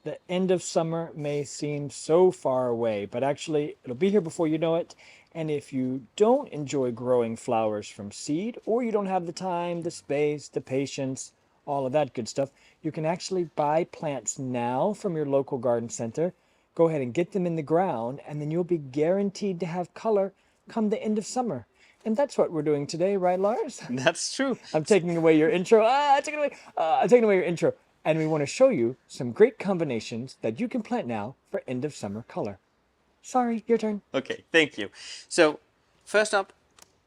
The end of summer may seem so far away, but actually it'll be here before you know it. And if you don't enjoy growing flowers from seed, or you don't have the time, the space, the patience, all of that good stuff, you can actually buy plants now from your local garden center. Go ahead and get them in the ground, and then you'll be guaranteed to have color come the end of summer. And that's what we're doing today, right, Lars? That's true. I'm taking away your intro. Take it away. I'm taking away your intro. And we want to show you some great combinations that you can plant now for end of summer color. Sorry, your turn. Okay, thank you. So first up,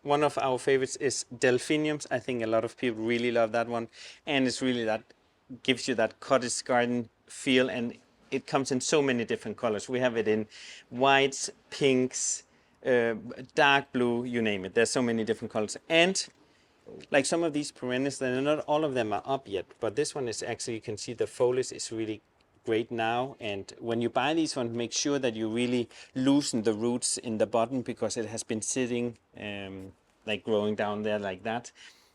one of our favorites is Delphiniums. I think a lot of people really love that one. And it's really that gives you that cottage garden feel, and it comes in so many different colors. We have it in whites, pinks, dark blue, you name it. There's so many different colors. And like some of these perennials, not all of them are up yet, but this one is actually, you can see the foliage is really great now. And when you buy these ones, make sure that you really loosen the roots in the bottom, because it has been sitting like growing down there like that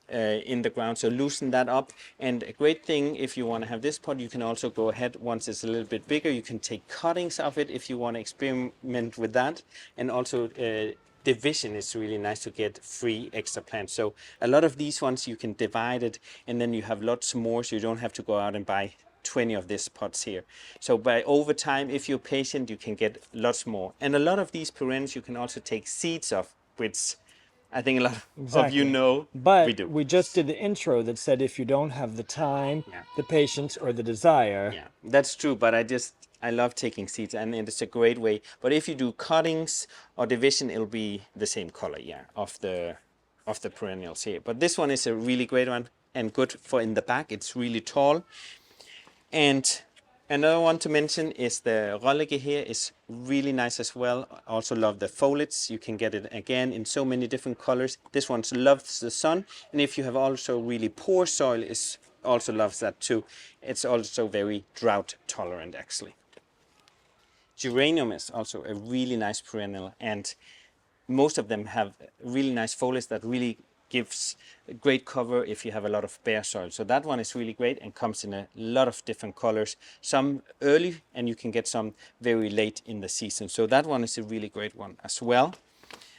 in the ground. So loosen that up. And a great thing, if you want to have this pot, you can also go ahead, once it's a little bit bigger, you can take cuttings of it if you want to experiment with that. And also division is really nice to get free extra plants. So a lot of these ones you can divide it, and then you have lots more, so you don't have to go out and buy 20 of these pots here. So by over time, if you're patient, you can get lots more. And a lot of these perennials you can also take seeds of, which I think a lot of you know we But do. we just did the intro that said if you don't have the time, Yeah. the patience, or the desire. Yeah, that's true, but I love taking seeds, and it's a great way. But if you do cuttings or division, it'll be the same color, yeah, of the perennials here. But this one is a really great one and good for in the back. It's really tall. And another one to mention is the Rollige here, is really nice as well. I also love the foliage. You can get it again in so many different colors. This one loves the sun, and if you have also really poor soil, is also loves that too. It's also very drought tolerant actually. Geranium is also a really nice perennial, and most of them have really nice foliage that really gives great cover if you have a lot of bare soil. So that one is really great and comes in a lot of different colors, some early, and you can get some very late in the season. So that one is a really great one as well.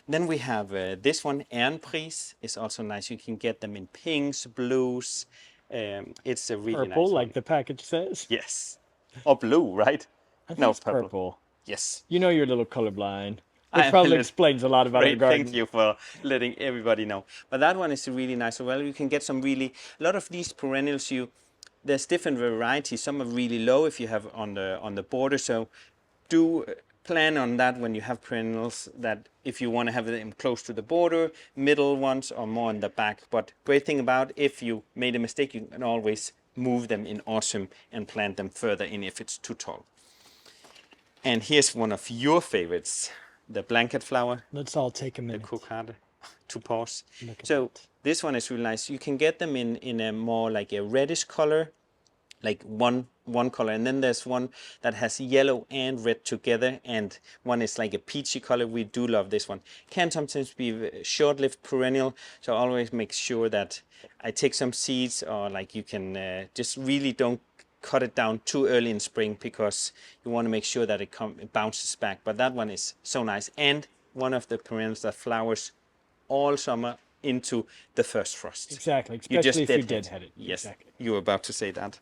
Then we have this one, Ehrenpreis, is also nice. You can get them in pinks, blues. It's a really Purple, nice like one. the package says. Yes. Or blue, right? I think No, it's purple. Yes. You know you're a little colorblind, I which am a probably little- explains a lot about our Great, garden. thank you for letting everybody know. But that one is really nice. Well, you can get some really, a lot of these perennials, there's different varieties. Some are really low if you have on the border. So do plan on that when you have perennials, that if you want to have them close to the border, middle ones, or more in the back. But great thing about, if you made a mistake, you can always move them in autumn and plant them further in if it's too tall. And here's one of your favorites, the blanket flower, Let's all take a the minute. cookade, to pause. Look at So that. this one is really nice. You can get them in a more like a reddish color, like one color, and then there's one that has yellow and red together, and one is like a peachy color. We do love this one. Can sometimes be a short-lived perennial, so I always make sure that I take some seeds, or like you can just really don't cut it down too early in spring, because you want to make sure that it bounces back. But that one is so nice, and one of the perennials that flowers all summer into the first frost. Exactly, You just especially if you deadhead. deadhead it. Yes, Exactly. you were about to say that.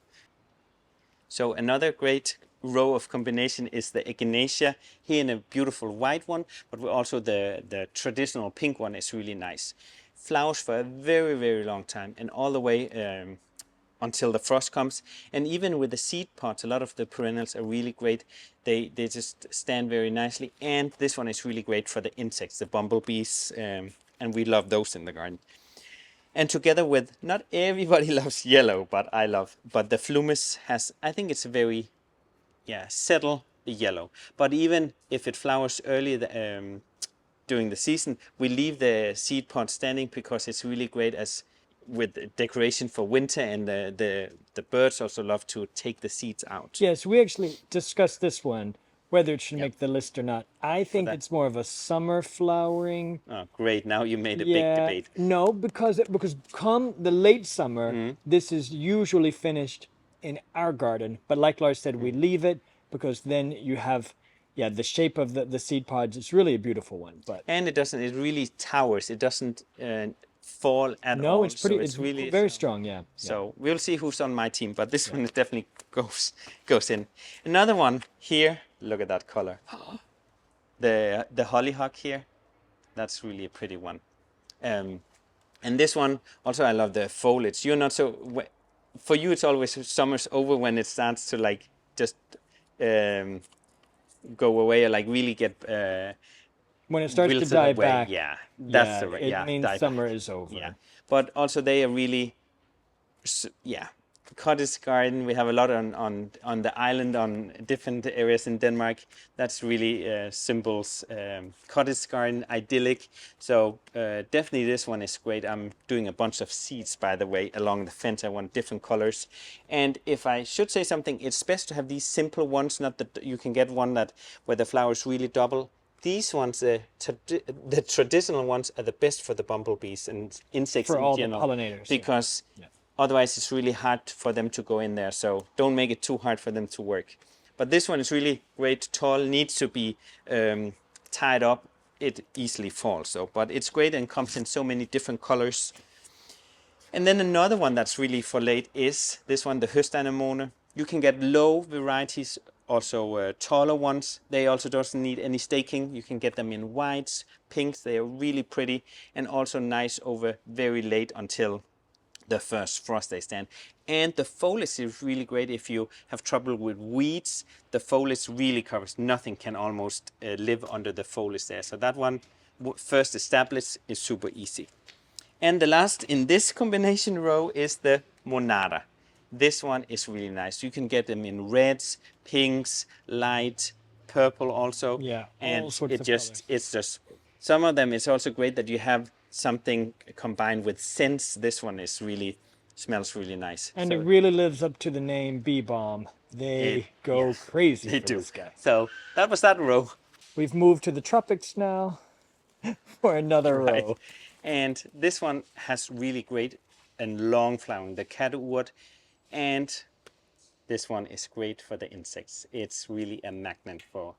So another great row of combination is the Echinacea, here in a beautiful white one, but also the traditional pink one is really nice. Flowers for a very, very long time, and all the way until the frost comes. And even with the seed pots, a lot of the perennials are really great. They just stand very nicely. And this one is really great for the insects, the bumblebees, and we love those in the garden. And together with, not everybody loves yellow, but I love, but the Phlomis has, I think it's a very, settle yellow. But even if it flowers early during the season, we leave the seed pod standing, because it's really great as with decoration for winter, and the birds also love to take the seeds out. Yes, we actually discussed this one, whether it should Yep. make the list or not. I think that- it's more of a summer flowering. Oh, great. Now you made a big debate. No, because come the late summer, this is usually finished in our garden. But like Lars said, we leave it because then you have, yeah, the shape of the seed pods. It's really a beautiful one. But And it doesn't, it really towers. It doesn't fall at no, all. it's pretty. So It's it's really, very strong. Yeah. Yeah. so we'll see who's on my team, but this one definitely goes in. Another one here, look at that color. The Hollyhock here, that's really a pretty one. And this one, also I love the foliage. You're not so, for you it's always summer's over when it starts to like just go away or like really get When it starts to wilted die away. back, Yeah, that's yeah, the right. it Yeah, means die summer back. is over. Yeah, but also they are really, yeah. Cottage garden. We have a lot on the island on different areas in Denmark. That's really symbols. Cottage garden, idyllic. So definitely this one is great. I'm doing a bunch of seeds, by the way, along the fence. I want different colors. And if I should say something, it's best to have these simple ones. Not that you can get one that where the flowers really double. These ones, the traditional ones, are the best for the bumblebees and insects For in all the general, pollinators, because otherwise it's really hard for them to go in there. So don't make it too hard for them to work. But this one is really great, tall, needs to be tied up. It easily falls. So, but it's great and comes in so many different colors. And then another one that's really for late is this one, the Anemone. You can get low varieties, also taller ones. They also doesn't need any staking. You can get them in whites, pinks. They are really pretty and also nice over very late until the first frost they stand. And the foliage is really great if you have trouble with weeds. The foliage really covers. Nothing can almost live under the foliage there. So that one, first established, is super easy. And the last in this combination row is the Monarda. This one is really nice. You can get them in reds, pinks, light, purple also. Yeah, And all sorts of colors. it's just, some of them, it's also great that you have something combined with scents. This one is really, smells really nice. And So it really lives up to the name Bee Balm. They go crazy they for do. this guy. So that was that row. We've moved to the tropics now for another Right. row. And this one has really great and long flowering, the catwood. And this one is great for the insects. It's really a magnet for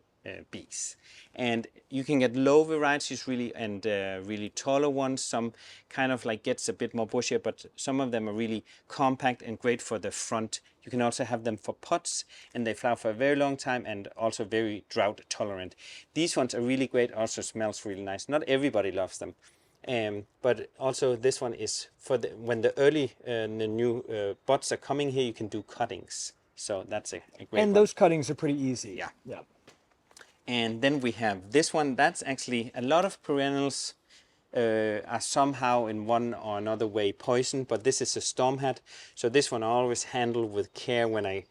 bees. And you can get low varieties really and really taller ones. Some kind of like gets a bit more bushier, but some of them are really compact and great for the front. You can also have them for pots, and they flower for a very long time and also very drought tolerant. These ones are really great, also smells really nice. Not everybody loves them. But also this one is for when the early the new buds are coming here, you can do cuttings. So that's a great And one. those cuttings are pretty easy. Yeah. Yeah. And then we have this one. That's actually a lot of perennials are somehow in one or another way poisoned, but this is a storm hat. So this one I always handle with care when I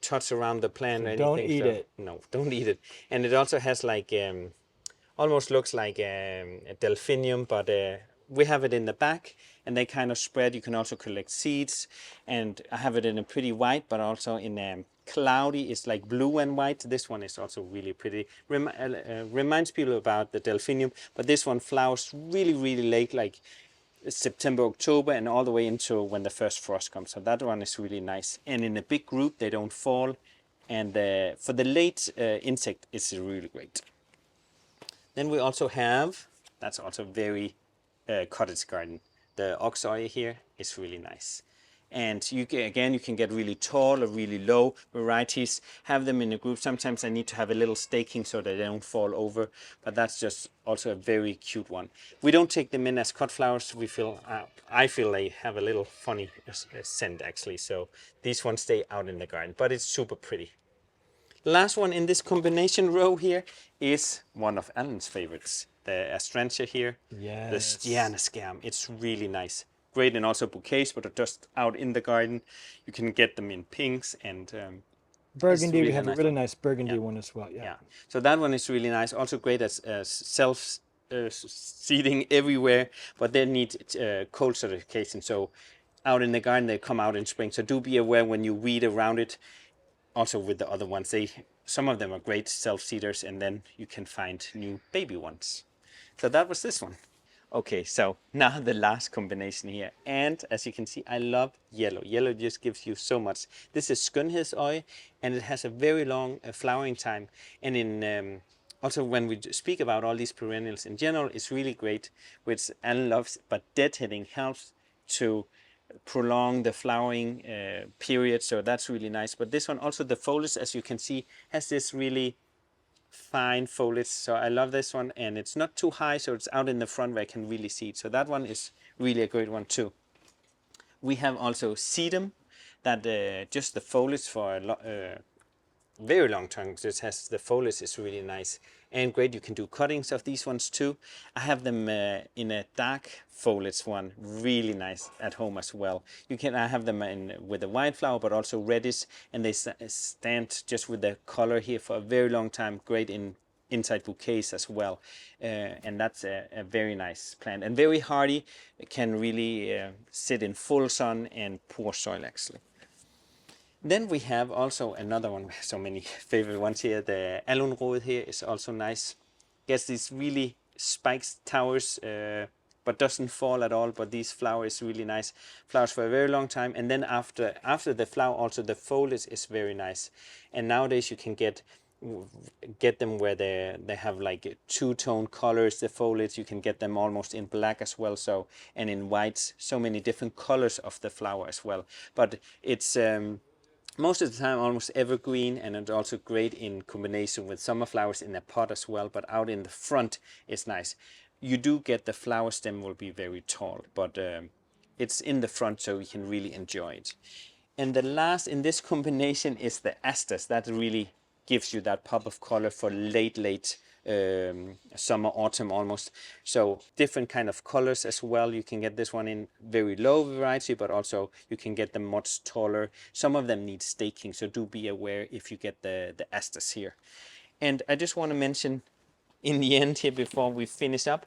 touch around the plant or anything. Don't eat it. No, don't eat it. And it also has like almost looks like a delphinium, but we have it in the back and they kind of spread. You can also collect seeds, and I have it in a pretty white, but also in a cloudy. It's like blue and white. This one is also really pretty. Reminds people about the delphinium, but this one flowers really, really late, like September, October, and all the way into when the first frost comes. So that one is really nice. And in a big group, they don't fall. And for the late insect, it's really great. Then we also have, that's also very cottage garden. The Oxeye here is really nice. And you can get really tall or really low varieties, have them in a group. Sometimes I need to have a little staking so that they don't fall over, but that's just also a very cute one. We don't take them in as cut flowers. I feel they have a little funny scent actually. So these ones stay out in the garden, but it's super pretty. Last one in this combination row here is one of Alan's favorites, the Astrantia here. Yes. The Stjerneskerm. It's really nice. Great, and also bouquets, but just out in the garden. You can get them in pinks and Burgundy. really We have nice a really one. nice burgundy one as well. Yeah. So that one is really nice. Also great as self seeding everywhere, but they need cold certification. So out in the garden, they come out in spring. So do be aware when you weed around it. Also with the other ones, some of them are great self-seeders, and then you can find new baby ones. So that was this one. Okay, so now the last combination here. And as you can see, I love yellow. Yellow just gives you so much. This is skønhedsøje, and it has a very long flowering time. And in also when we speak about all these perennials in general, it's really great, which Alan loves, but deadheading helps to prolong the flowering period, so that's really nice. But this one also, the foliage, as you can see, has this really fine foliage, so I love this one, and it's not too high, so it's out in the front where I can really see it, so that one is really a great one too. We have also sedum, that just the foliage for a very long time, it has the foliage is really nice and great. You can do cuttings of these ones too. I have them in a dark foliage one, really nice at home as well. I have them with a white flower, but also reddish, and they stand just with the color here for a very long time. Great inside bouquets as well, and that's a very nice plant and very hardy. It can really sit in full sun and poor soil actually. Then we have also another one. We have so many favorite ones here. The alunrod here is also nice. Gets these really spiked towers, but doesn't fall at all. But these flowers is really nice. Flowers for a very long time. And then after the flower, also the foliage is very nice. And nowadays you can get them where they have like two-tone colors. The foliage, you can get them almost in black as well. So, and in white, so many different colors of the flower as well. But it's most of the time almost evergreen, and it's also great in combination with summer flowers in a pot as well, but out in the front is nice. You do get the flower stem will be very tall, but it's in the front so you can really enjoy it. And the last in this combination is the asters. That really gives you that pop of color for late summer, autumn almost. So different kind of colors as well. You can get this one in very low variety, but also you can get them much taller. Some of them need staking, so do be aware if you get the asters here. And I just want to mention in the end here before we finish up,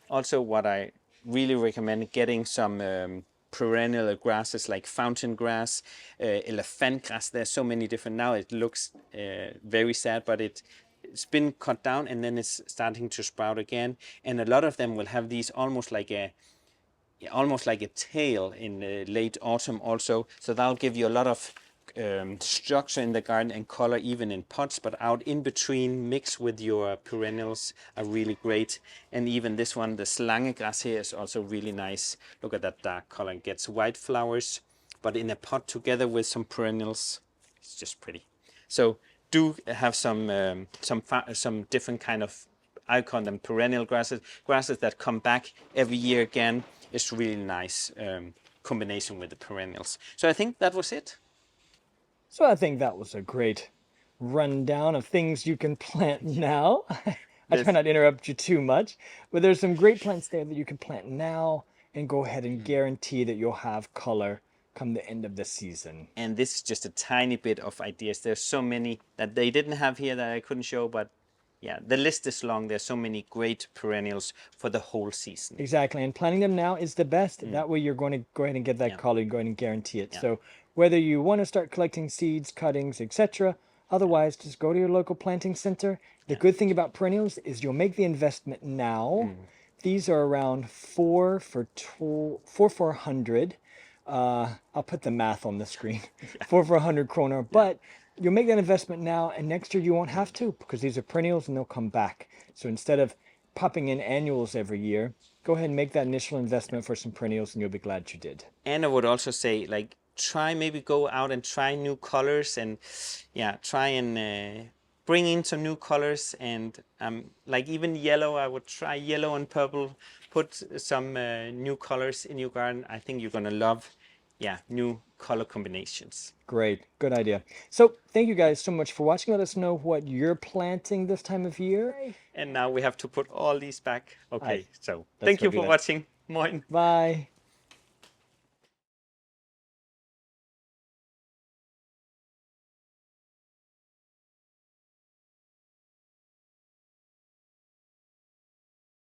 also what I really recommend getting some perennial grasses like fountain grass, elephant grass. There's so many different now. It looks very sad, but it's been cut down and then it's starting to sprout again. And a lot of them will have these almost like a tail in late autumn also. So that'll give you a lot of structure in the garden and color even in pots, but out in between mixed with your perennials are really great. And even this one, the slangegræs here, is also really nice. Look at that dark color. It gets white flowers, but in a pot together with some perennials, it's just pretty. So do have some different kind of, I call them perennial grasses that come back every year again. It's really nice combination with the perennials. So I think that was it. So I think that was a great rundown of things you can plant now. I try not to interrupt you too much, but there's some great plants there that you can plant now and go ahead and guarantee that you'll have color come the end of the season. And this is just a tiny bit of ideas. There's so many that they didn't have here that I couldn't show, but yeah, the list is long. There's so many great perennials for the whole season. Exactly, and planting them now is the best. That way you're going to go ahead and get that color, go ahead and guarantee it. So whether you want to start collecting seeds, cuttings, etc., otherwise just go to your local planting center. The good thing about perennials is you'll make the investment now. These are around 4 for 100. I'll put the math on the screen. 4 for 100 kroner, but you'll make that investment now, and next year you won't have to, because these are perennials and they'll come back. So instead of popping in annuals every year, go ahead and make that initial investment for some perennials, and you'll be glad you did. And I would also say, like, maybe go out and try new colors, and try and bring in some new colors. And like even yellow, I would try yellow and purple. Put some new colors in your garden. I think you're gonna love new color combinations. Great, good idea. So thank you guys so much for watching. Let us know what you're planting this time of year. And now we have to put all these back. Okay, so thank you for watching. Moin. Bye.